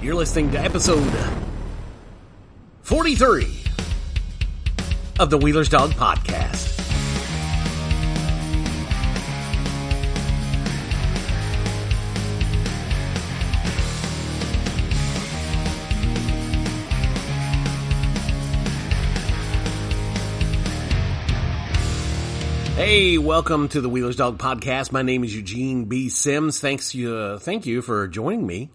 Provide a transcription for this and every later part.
You're listening to episode 43 of the Wheeler's Dog Podcast. Hey, welcome to the Wheeler's Dog Podcast. My name is Eugene B. Sims. Thank you for joining me.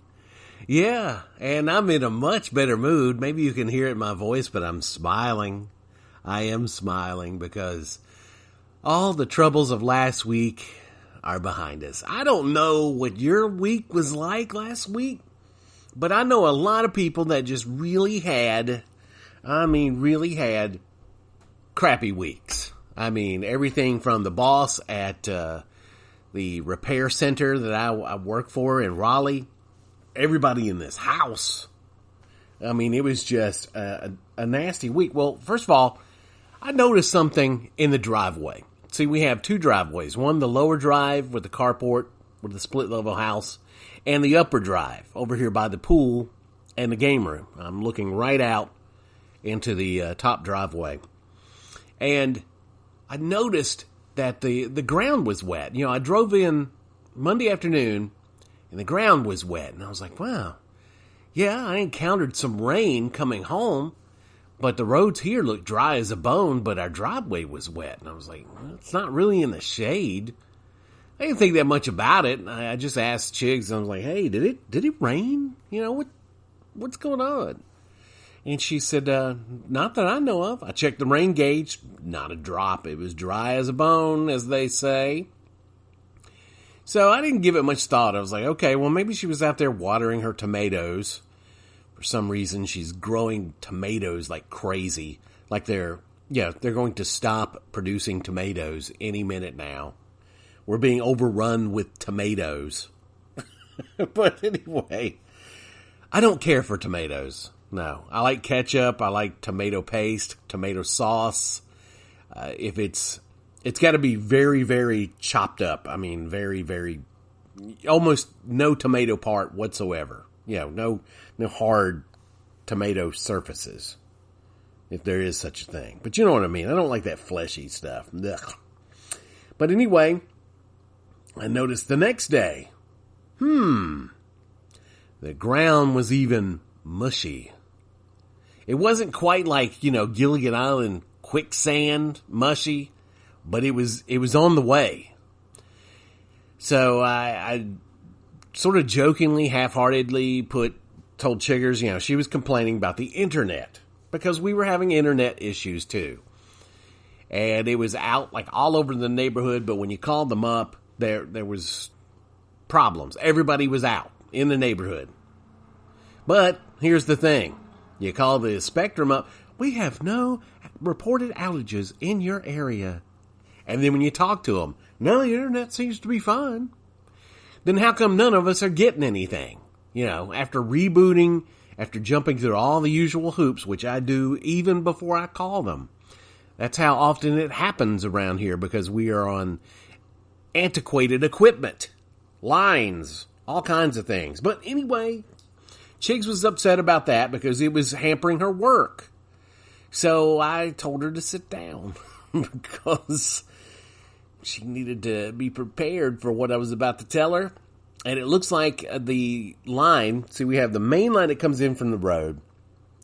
Yeah, and I'm in a much better mood. Maybe you can hear it in my voice, but I'm smiling. I am smiling because all the troubles of last week are behind us. I don't know what your week was like last week, but I know a lot of people that just really had crappy weeks. I mean, everything from the boss at the repair center that I work for in Raleigh, everybody in this house. I mean, it was just a nasty week. Well, first of all, I noticed something in the driveway. See, we have two driveways. One, the lower drive with the carport, with the split level house, and the upper drive over here by the pool and the game room. I'm looking right out into the top driveway. And I noticed that the ground was wet. You know, I drove in Monday afternoon and the ground was wet. And I was like, wow, yeah, I encountered some rain coming home, but the roads here look dry as a bone, but our driveway was wet. And I was like, well, it's not really in the shade. I didn't think that much about it. I just asked Chiggs, I was like, hey, did it rain? You know, what's going on? And she said, not that I know of. I checked the rain gauge, not a drop. It was dry as a bone, as they say. So I didn't give it much thought. I was like, okay, well, maybe she was out there watering her tomatoes. For some reason, she's growing tomatoes like crazy. Like they're going to stop producing tomatoes any minute now. We're being overrun with tomatoes. But anyway, I don't care for tomatoes. No, I like ketchup. I like tomato paste, tomato sauce. If it's got to be very, very chopped up. I mean, very, very, almost no tomato part whatsoever. You know, no hard tomato surfaces, if there is such a thing. But you know what I mean. I don't like that fleshy stuff. Ugh. But anyway, I noticed the next day, the ground was even mushy. It wasn't quite like, Gilligan Island quicksand mushy, but it was on the way. So I sort of jokingly, half-heartedly told Chiggers, she was complaining about the internet because we were having internet issues too. And it was out like all over the neighborhood, but when you called them up, there was problems. Everybody was out in the neighborhood. But here's the thing. You call the Spectrum up, we have no reported outages in your area. And then when you talk to them, no, the internet seems to be fine. Then how come none of us are getting anything? After rebooting, after jumping through all the usual hoops, which I do even before I call them. That's how often it happens around here because we are on antiquated equipment, lines, all kinds of things. But anyway, Chiggs was upset about that because it was hampering her work. So I told her to sit down because she needed to be prepared for what I was about to tell her. And it looks like the line, see, we have the main line that comes in from the road.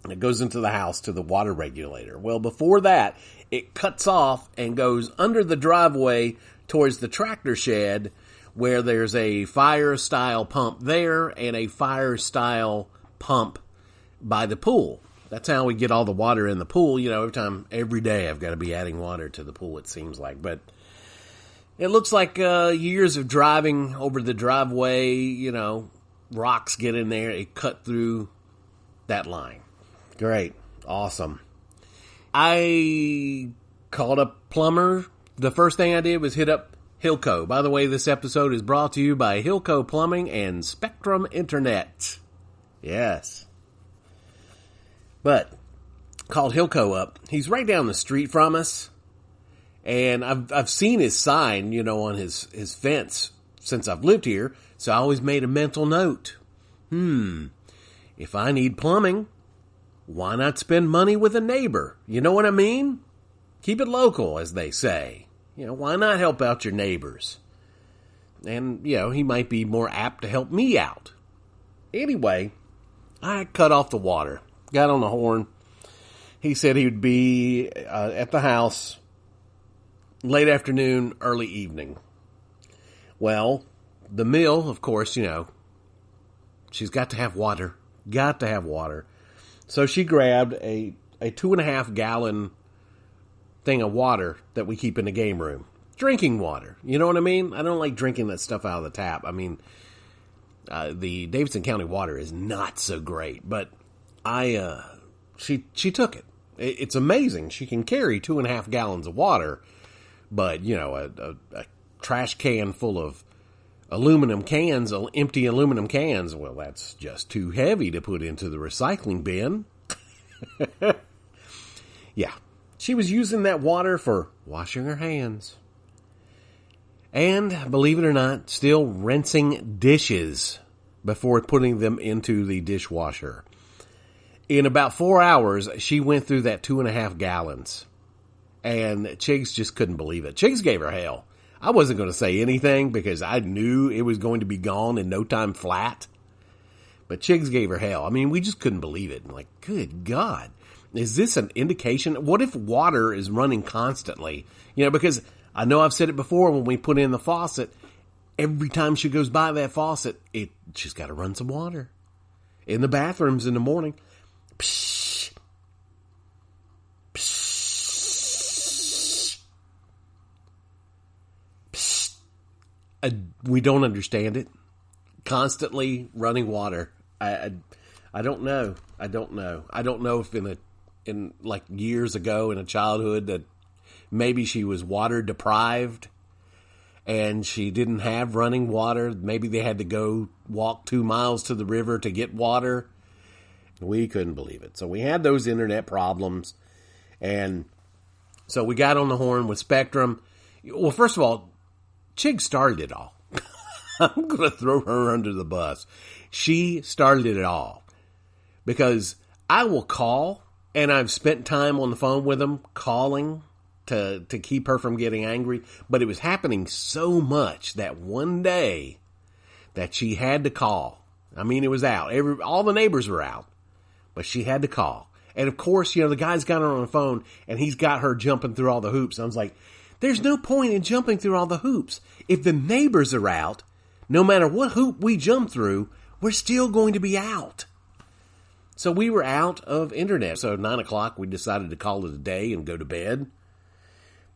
It goes into the house to the water regulator. Well, before that, it cuts off and goes under the driveway towards the tractor shed, where there's a fire-style pump there and a fire-style pump by the pool. That's how we get all the water in the pool. Every day I've got to be adding water to the pool, it seems like. But it looks like years of driving over the driveway, rocks get in there. It cut through that line. Great. Awesome. I called a plumber. The first thing I did was hit up Hillco. By the way, this episode is brought to you by Hillco Plumbing and Spectrum Internet. Yes. But called Hillco up. He's right down the street from us. And I've seen his sign, on his fence since I've lived here. So I always made a mental note. if I need plumbing, why not spend money with a neighbor? You know what I mean? Keep it local, as they say. Why not help out your neighbors? And, he might be more apt to help me out. Anyway, I cut off the water. Got on the horn. He said he would be at the house late afternoon, early evening. Well, the mill, of course, she's got to have water. Got to have water. So she grabbed a 2.5 gallon thing of water that we keep in the game room. Drinking water. You know what I mean? I don't like drinking that stuff out of the tap. I mean, the Davidson County water is not so great, but she took it. It's amazing. She can carry 2.5 gallons of water, but, a trash can full of aluminum cans, empty aluminum cans, well, that's just too heavy to put into the recycling bin. Yeah, she was using that water for washing her hands. And, believe it or not, still rinsing dishes before putting them into the dishwasher. In about 4 hours, she went through that 2.5 gallons. And Chigs just couldn't believe it. Chigs gave her hell. I wasn't going to say anything because I knew it was going to be gone in no time flat. But Chigs gave her hell. I mean, we just couldn't believe it. Like, good God. Is this an indication? What if water is running constantly? Because I know I've said it before, when we put in the faucet, every time she goes by that faucet, she's got to run some water. In the bathrooms in the morning. Psh, psh, psh. We don't understand it. Constantly running water. I don't know. I don't know. I don't know if in like years ago in a childhood that maybe she was water deprived and she didn't have running water. Maybe they had to go walk 2 miles to the river to get water. We couldn't believe it. So we had those internet problems. And so we got on the horn with Spectrum. Well, first of all, Chig started it all. I'm going to throw her under the bus. She started it all. Because I will call, and I've spent time on the phone with them calling to keep her from getting angry. But it was happening so much that one day that she had to call. I mean, it was out. All the neighbors were out. But she had to call. And of course, the guy's got her on the phone, and he's got her jumping through all the hoops. I was like, there's no point in jumping through all the hoops. If the neighbors are out, no matter what hoop we jump through, we're still going to be out. So we were out of internet. So at 9 o'clock, we decided to call it a day and go to bed.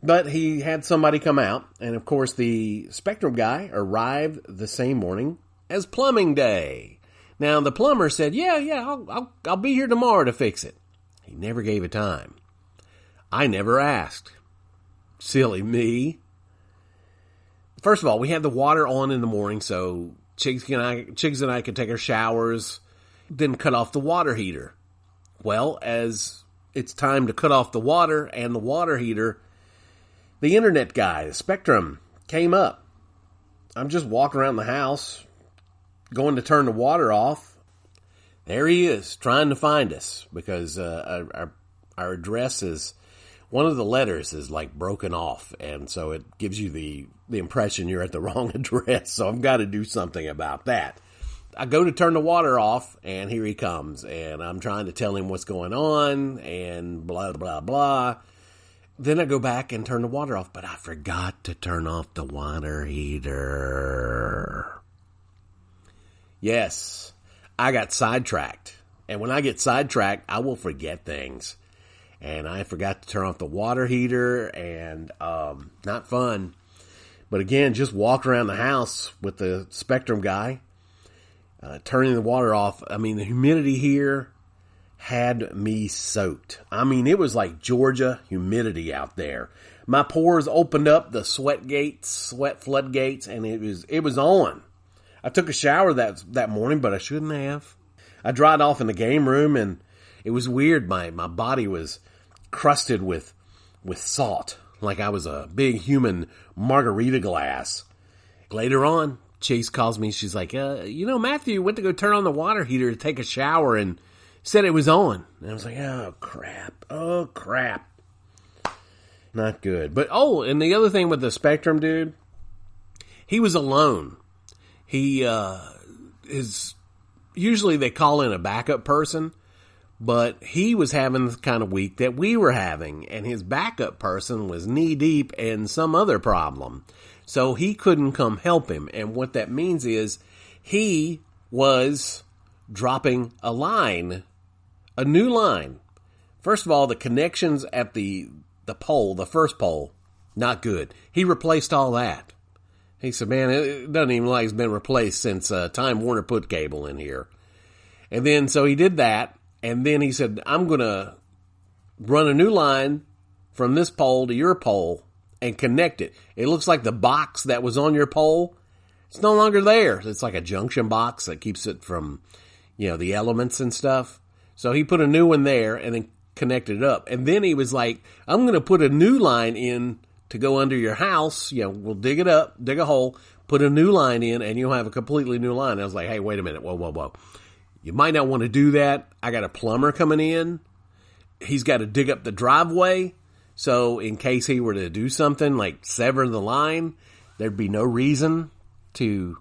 But he had somebody come out. And of course, the Spectrum guy arrived the same morning as plumbing day. Now, the plumber said, yeah, I'll be here tomorrow to fix it. He never gave a time. I never asked. Silly me. First of all, we had the water on in the morning, so Chigs and I could take our showers, then cut off the water heater. Well, as it's time to cut off the water and the water heater, the internet guy, the Spectrum, came up. I'm just walking around the house, going to turn the water off. There he is, trying to find us, because our address is, one of the letters is like broken off, and so it gives you the impression you're at the wrong address, so I've got to do something about that. I go to turn the water off, and here he comes, and I'm trying to tell him what's going on, and blah, blah, blah. Then I go back and turn the water off, but I forgot to turn off the water heater. Yes, I got sidetracked. And when I get sidetracked, I will forget things. And I forgot to turn off the water heater, and not fun. But again, just walk around the house with the Spectrum guy, turning the water off. I mean, the humidity here had me soaked. I mean, it was like Georgia humidity out there. My pores opened up, the sweat floodgates, and it was on. I took a shower that morning, but I shouldn't have. I dried off in the game room, and it was weird. My body was crusted with salt, like I was a big human margarita glass. Later on, Chase calls me. She's like, Matthew went to go turn on the water heater to take a shower and said it was on. And I was like, oh, crap. Not good. But, and the other thing with the Spectrum dude, he was alone. He is, usually they call in a backup person, but he was having the kind of week that we were having, and his backup person was knee deep in some other problem. So he couldn't come help him. And what that means is he was dropping a new line. First of all, the connections at the pole, the first pole, not good. He replaced all that. He said, man, it doesn't even like it's been replaced since Time Warner put cable in here. And then, so he did that. And then he said, I'm going to run a new line from this pole to your pole and connect it. It looks like the box that was on your pole, it's no longer there. It's like a junction box that keeps it from, the elements and stuff. So he put a new one there and then connected it up. And then he was like, I'm going to put a new line in to go under your house. We'll dig it up, dig a hole, put a new line in, and you'll have a completely new line. I was like, hey, wait a minute. Whoa. You might not want to do that. I got a plumber coming in. He's got to dig up the driveway. So in case he were to do something like sever the line, there'd be no reason to,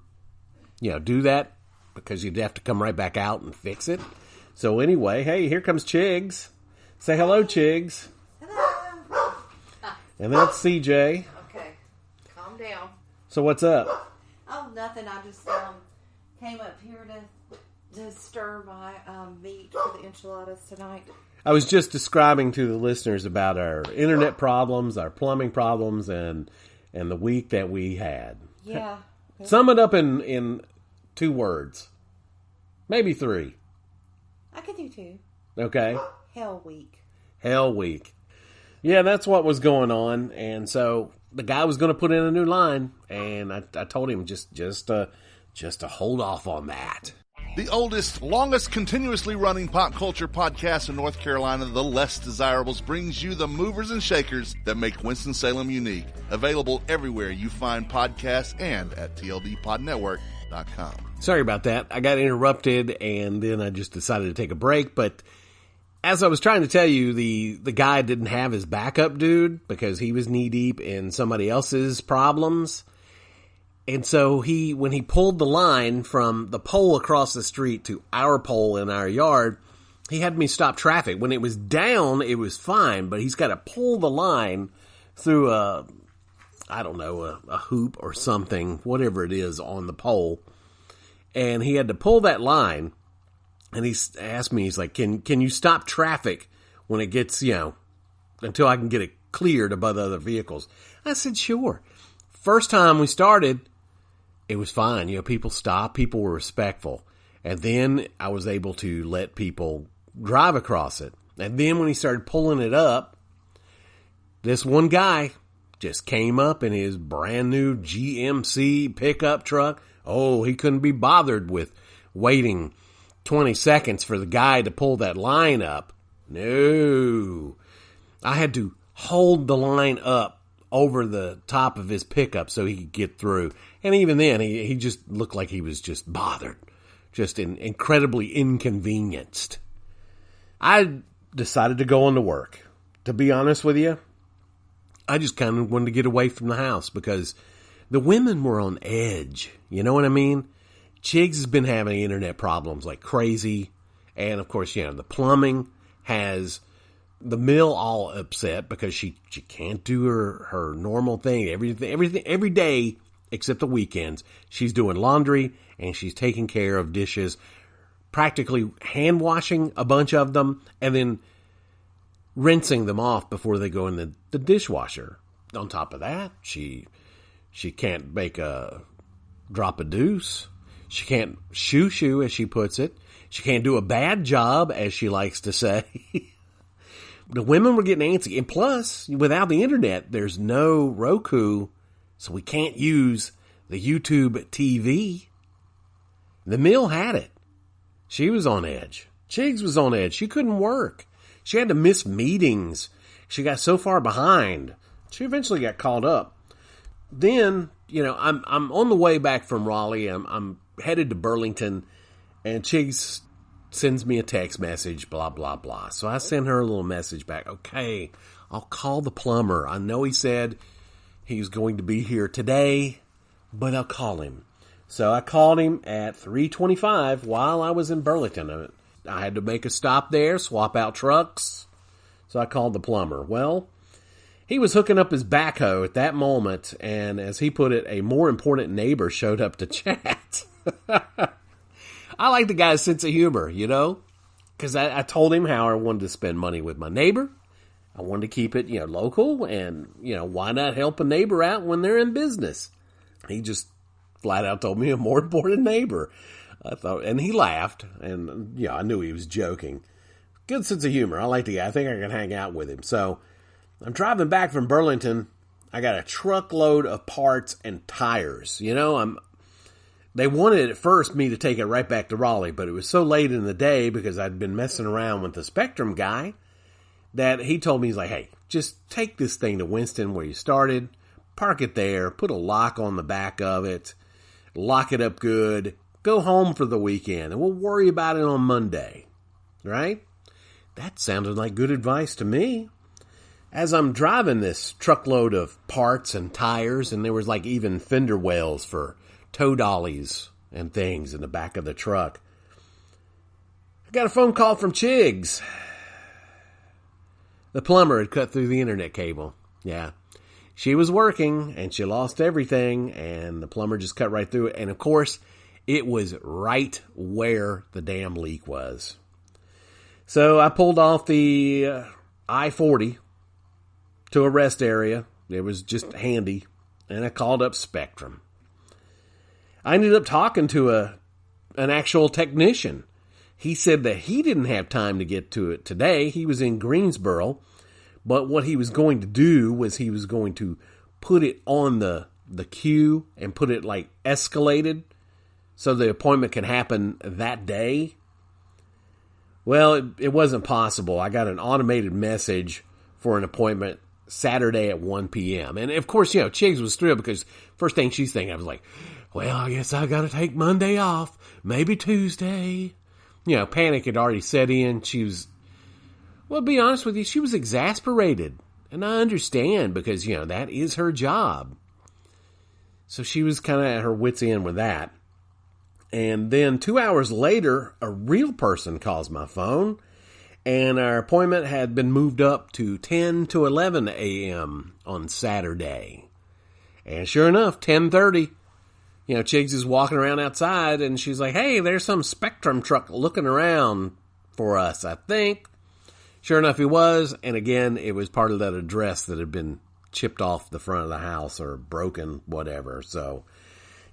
do that because you'd have to come right back out and fix it. So anyway, hey, here comes Chigs. Say hello, Chigs. Hello. And that's CJ. Okay, calm down. So what's up? Oh, nothing. I just came up here to stir my meat for the enchiladas tonight. I was just describing to the listeners about our internet problems, our plumbing problems, and the week that we had. Yeah. Sum it up in 2 words. Maybe 3. I could do 2. Okay. Hell week. Hell week. Yeah, that's what was going on. And so the guy was going to put in a new line, and I told him just to hold off on that. The oldest, longest, continuously running pop culture podcast in North Carolina, The Less Desirables, brings you the movers and shakers that make Winston-Salem unique. Available everywhere you find podcasts and at tldpodnetwork.com. Sorry about that. I got interrupted, and then I just decided to take a break. But as I was trying to tell you, the guy didn't have his backup dude because he was knee-deep in somebody else's problems. And so when he pulled the line from the pole across the street to our pole in our yard, he had me stop traffic. When it was down, it was fine, but he's got to pull the line through a hoop or something, whatever it is on the pole. And he had to pull that line, and he asked me, he's like, can you stop traffic when it gets, until I can get it cleared above other vehicles? I said, sure. First time we started, it was fine. People stopped. People were respectful. And then I was able to let people drive across it. And then when he started pulling it up, this one guy just came up in his brand new GMC pickup truck. Oh, he couldn't be bothered with waiting 20 seconds for the guy to pull that line up. No. I had to hold the line up over the top of his pickup so he could get through. And even then, he just looked like he was just bothered, just incredibly inconvenienced. I decided to go on to work. To be honest with you, I just kind of wanted to get away from the house because the women were on edge. You know what I mean? Chigs has been having internet problems like crazy. And of course, the plumbing has the mill all upset because she can't do her normal thing. Every day except the weekends. She's doing laundry and she's taking care of dishes, practically hand washing a bunch of them and then rinsing them off before they go in the dishwasher. On top of that, she can't make a drop a deuce. She can't shoo, as she puts it. She can't do a bad job, as she likes to say. The women were getting antsy. And plus, without the internet, there's no Roku, so we can't use the YouTube TV. The mill had it. She was on edge. Chigs was on edge. She couldn't work. She had to miss meetings. She got so far behind. She eventually got called up. Then I'm on the way back from Raleigh. I'm headed to Burlington, and Chigs sends me a text message, blah, blah, blah. So I send her a little message back. Okay, I'll call the plumber. I know he said he's going to be here today, but I'll call him. So I called him at 3:25 while I was in Burlington. I had to make a stop there, swap out trucks. So I called the plumber. Well, he was hooking up his backhoe at that moment, and as he put it, a more important neighbor showed up to chat. I like the guy's sense of humor, because I told him how I wanted to spend money with my neighbor. I wanted to keep it, local, and, why not help a neighbor out when they're in business? He just flat out told me a more important neighbor. I thought, and he laughed, and, I knew he was joking. Good sense of humor. I like the guy. I think I can hang out with him. So I'm driving back from Burlington. I got a truckload of parts and tires. They wanted at first me to take it right back to Raleigh, but it was so late in the day because I'd been messing around with the Spectrum guy that he told me, he's like, hey, just take this thing to Winston where you started, park it there, put a lock on the back of it, lock it up good, go home for the weekend, and we'll worry about it on Monday. Right? That sounded like good advice to me. As I'm driving this truckload of parts and tires, and there was like even fender wells for tow dollies and things in the back of the truck, I got a phone call from Chigs. The plumber had cut through the internet cable. Yeah. She was working, and she lost everything, and the plumber just cut right through it. And, of course, it was right where the damn leak was. So I pulled off the I-40 to a rest area. It was just handy, and I called up Spectrum. I ended up talking to an actual technician. He said that he didn't have time to get to it today. He was in Greensboro, but what he was going to do was he was going to put it on the queue and put it like escalated so the appointment can happen that day. Well, it wasn't possible. I got an automated message for an appointment Saturday at 1 p.m. And, of course, Chigs was thrilled because first thing she's thinking, I was like, well, I guess I got to take Monday off, maybe Tuesday. Panic had already set in. She was, well, to be honest with you, she was exasperated. And I understand because, that is her job. So she was kind of at her wit's end with that. And then 2 hours later, a real person calls my phone, and our appointment had been moved up to 10 to 11 a.m. on Saturday. And sure enough, 10:30, Chigs is walking around outside, and she's like, hey, there's some Spectrum truck looking around for us, I think. Sure enough, he was, and again, it was part of that address that had been chipped off the front of the house or broken, whatever. So,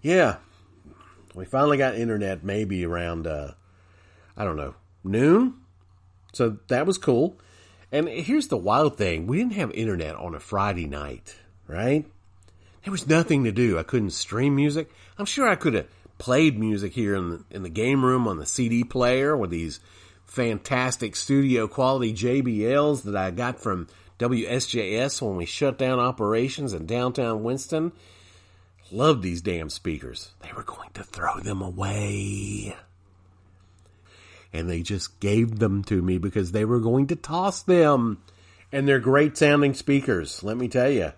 yeah. We finally got internet maybe around, noon. So that was cool. And here's the wild thing. We didn't have internet on a Friday night, right? There was nothing to do. I couldn't stream music. I'm sure I could have played music here in the game room on the CD player with these fantastic studio quality JBLs that I got from WSJS when we shut down operations in downtown Winston. Love these damn speakers. They were going to throw them away. And they just gave them to me because they were going to toss them. And they're great sounding speakers, let me tell you.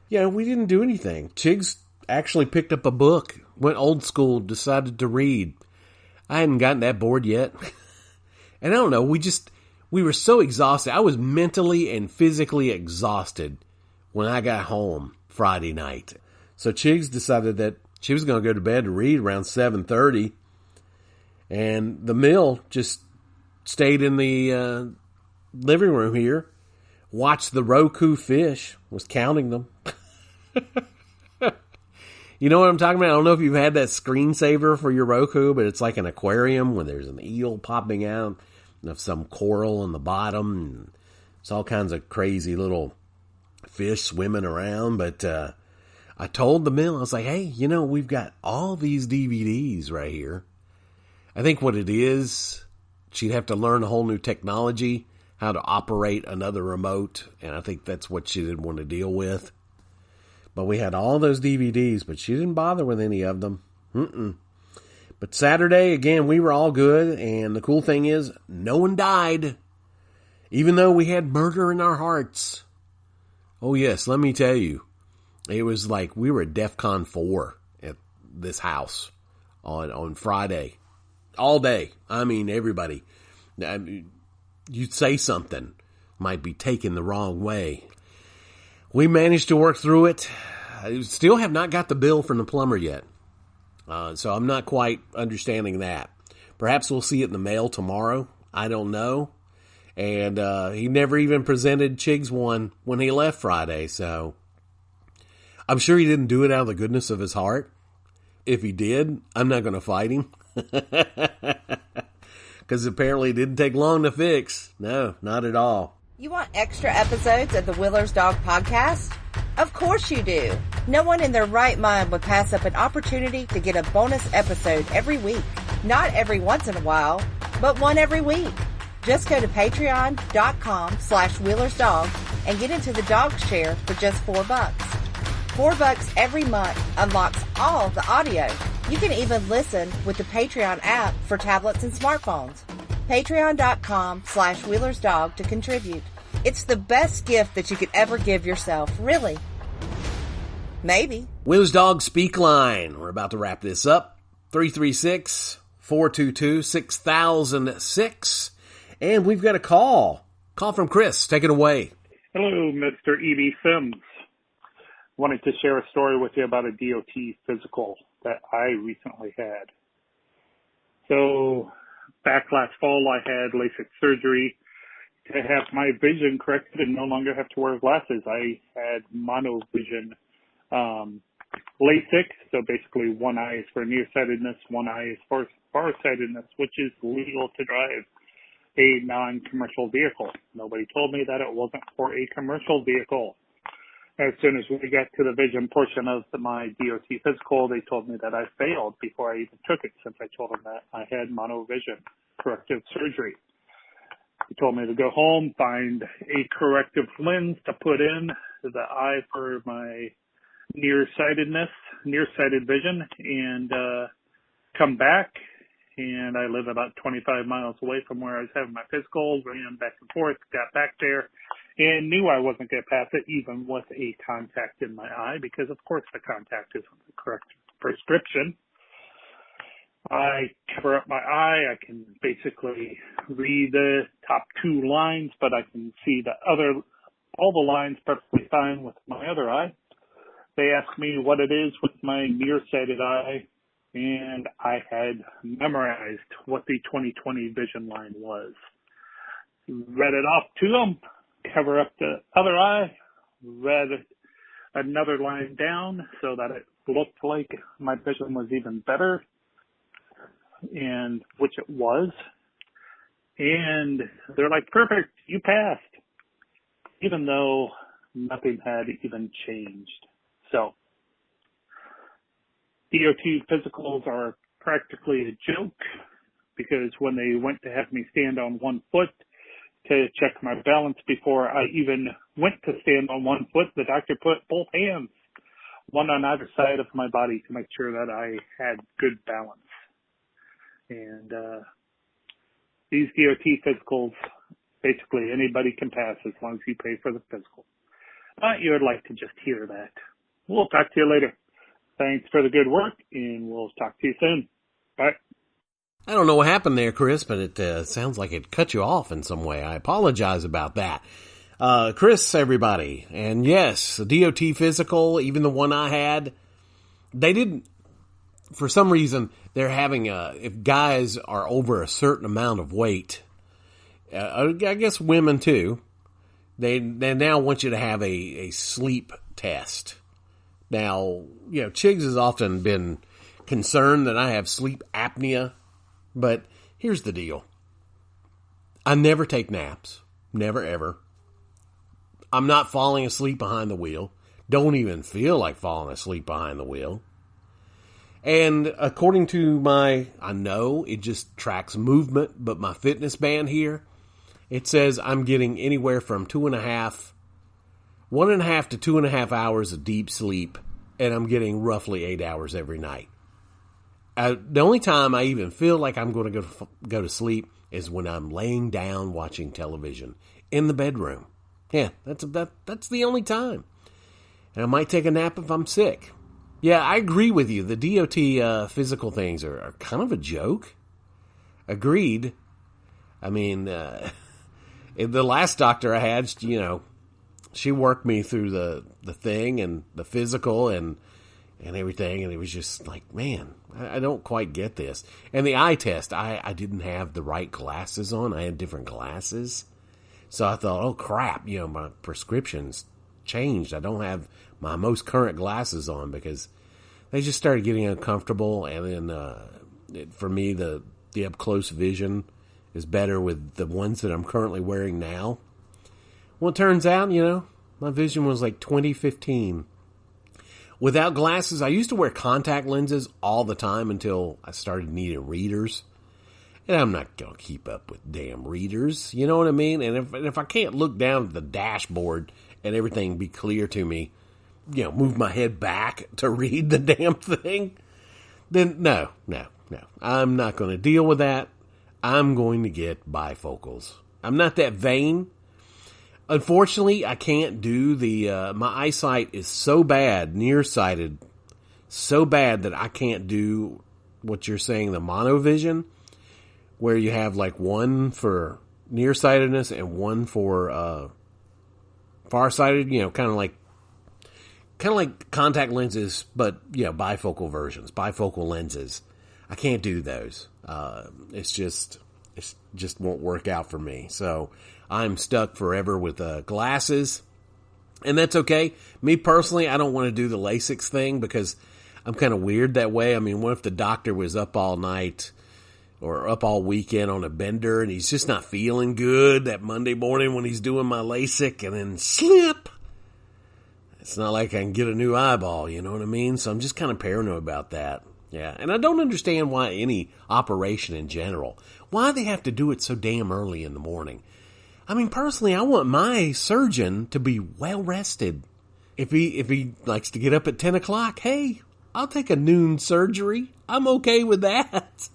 We didn't do anything. Chigs actually picked up a book, went old school, decided to read. I hadn't gotten that bored yet. And I don't know, we were so exhausted. I was mentally and physically exhausted when I got home Friday night. So Chigs decided that she was going to go to bed to read around 7:30. And the mill just stayed in the living room here, watched the Roku fish, was counting them. You know what I'm talking about? I don't know if you've had that screensaver for your Roku, but it's like an aquarium where there's an eel popping out of some coral on the bottom. And it's all kinds of crazy little fish swimming around. But I told the mill, I was like, hey, we've got all these DVDs right here. I think what it is, she'd have to learn a whole new technology, how to operate another remote, and I think that's what she didn't want to deal with. But we had all those DVDs, but she didn't bother with any of them. But Saturday, again, we were all good, and the cool thing is, no one died, even though we had murder in our hearts. Oh yes, let me tell you, it was like we were at DEFCON 4 at this house on Friday. All day. I mean, everybody. You'd say something might be taken the wrong way. We managed to work through it. I still have not got the bill from the plumber yet. So I'm not quite understanding that. Perhaps we'll see it in the mail tomorrow. I don't know. And he never even presented Chig's one when he left Friday. So I'm sure he didn't do it out of the goodness of his heart. If he did, I'm not going to fight him. Because apparently it didn't take long to fix. No, not at all. You want extra episodes of the Wheeler's Dog Podcast? Of course you do. No one in their right mind would pass up an opportunity to get a bonus episode every week. Not every once in a while, but one every week. Just go to patreon.com/WheelersDog and get into the dog share for just $4. $4 every month unlocks all the audio. You can even listen with the Patreon app for tablets and smartphones. Patreon.com/WheelersDog to contribute. It's the best gift that you could ever give yourself, really. Maybe. Wheeler's Dog Speak Line. We're about to wrap this up. 336-422-6006. And we've got a call. Call from Chris. Take it away. Hello, Mr. E.B. Sims. Wanted to share a story with you about a DOT physical that I recently had. So, back last fall, I had LASIK surgery to have my vision corrected and no longer have to wear glasses. I had monovision LASIK, so basically one eye is for nearsightedness, one eye is for farsightedness, which is legal to drive a non-commercial vehicle. Nobody told me that it wasn't for a commercial vehicle. As soon as we got to the vision portion of my DOT physical, they told me that I failed before I even took it, since I told them that I had monovision corrective surgery. They told me to go home, find a corrective lens to put in the eye for my nearsighted vision, and come back. And I live about 25 miles away from where I was having my physical, ran back and forth, got back there, and knew I wasn't going to pass it even with a contact in my eye, because of course the contact isn't the correct prescription. I cover up my eye. I can basically read the top two lines, but I can see all the lines perfectly fine with my other eye. They asked me what it is with my nearsighted eye, and I had memorized what the 20/20 vision line was. Read it off to them, cover up the other eye, read another line down so that it looked like my vision was even better, and which it was. And they're like, perfect, you passed, even though nothing had even changed. So DOT physicals are practically a joke, because when they went to have me stand on one foot to check my balance before I even went to stand on one foot, the doctor put both hands, one on either side of my body, to make sure that I had good balance. And these DOT physicals, basically anybody can pass as long as you pay for the physical. But you would like to just hear that. We'll talk to you later. Thanks for the good work, and we'll talk to you soon. Bye. I don't know what happened there, Chris, but it sounds like it cut you off in some way. I apologize about that. Chris, everybody, and yes, the DOT physical, even the one I had, they didn't, for some reason, they're having if guys are over a certain amount of weight, I guess women too, they now want you to have a sleep test. Now, Chigs has often been concerned that I have sleep apnea, but here's the deal. I never take naps. Never, ever. I'm not falling asleep behind the wheel. Don't even feel like falling asleep behind the wheel. And according to I know it just tracks movement, but my fitness band here, it says I'm getting anywhere from 2.5 1.5 to 2.5 hours of deep sleep, and I'm getting roughly 8 hours every night. The only time I even feel like I'm going to go to sleep is when I'm laying down watching television in the bedroom. Yeah, that's the only time. And I might take a nap if I'm sick. Yeah, I agree with you. The DOT physical things are kind of a joke. Agreed. I mean, the last doctor I had, she worked me through the thing and the physical and everything, and it was just like, man, I don't quite get this. And the eye test, I didn't have the right glasses on. I had different glasses. So I thought, oh crap, my prescription's changed. I don't have my most current glasses on because they just started getting uncomfortable. And then for me, the up close vision is better with the ones that I'm currently wearing now. Well, it turns out, my vision was like 2015. Without glasses, I used to wear contact lenses all the time until I started needing readers. And I'm not going to keep up with damn readers. You know what I mean? And if I can't look down at the dashboard and everything be clear to me, move my head back to read the damn thing, then no. I'm not going to deal with that. I'm going to get bifocals. I'm not that vain. Unfortunately, I can't do my eyesight is so bad, nearsighted, so bad that I can't do what you're saying, the monovision, where you have like one for nearsightedness and one for farsighted, kind of like contact lenses, but bifocal versions, bifocal lenses. I can't do those. It just won't work out for me. So I'm stuck forever with glasses, and that's okay. Me personally, I don't want to do the LASIK thing because I'm kind of weird that way. I mean, what if the doctor was up all night or up all weekend on a bender and he's just not feeling good that Monday morning when he's doing my LASIK and then slip? It's not like I can get a new eyeball, you know what I mean? So I'm just kind of paranoid about that. Yeah, and I don't understand why any operation in general, why they have to do it so damn early in the morning. I mean, personally, I want my surgeon to be well rested. If he likes to get up at 10 o'clock, hey, I'll take a noon surgery. I'm okay with that.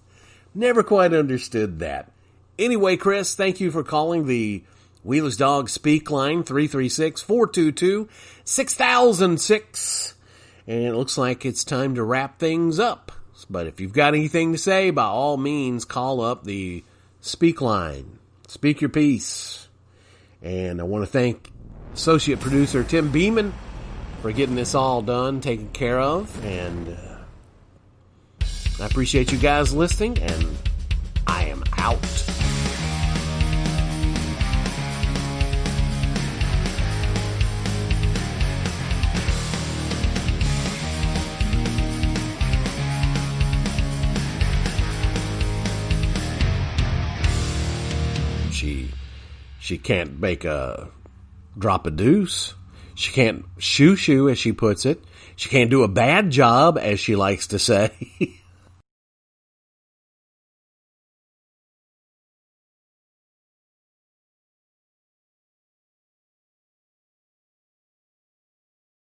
Never quite understood that. Anyway, Chris, thank you for calling the Wheeler's Dog Speak line, 336-422-6006. And it looks like it's time to wrap things up. But if you've got anything to say, by all means, call up the Speak line. Speak your piece. And I want to thank Associate Producer Tim Beeman for getting this all done, taken care of. And I appreciate you guys listening, and I am out. She can't make a drop a deuce. She can't shoo-shoo, as she puts it. She can't do a bad job, as she likes to say.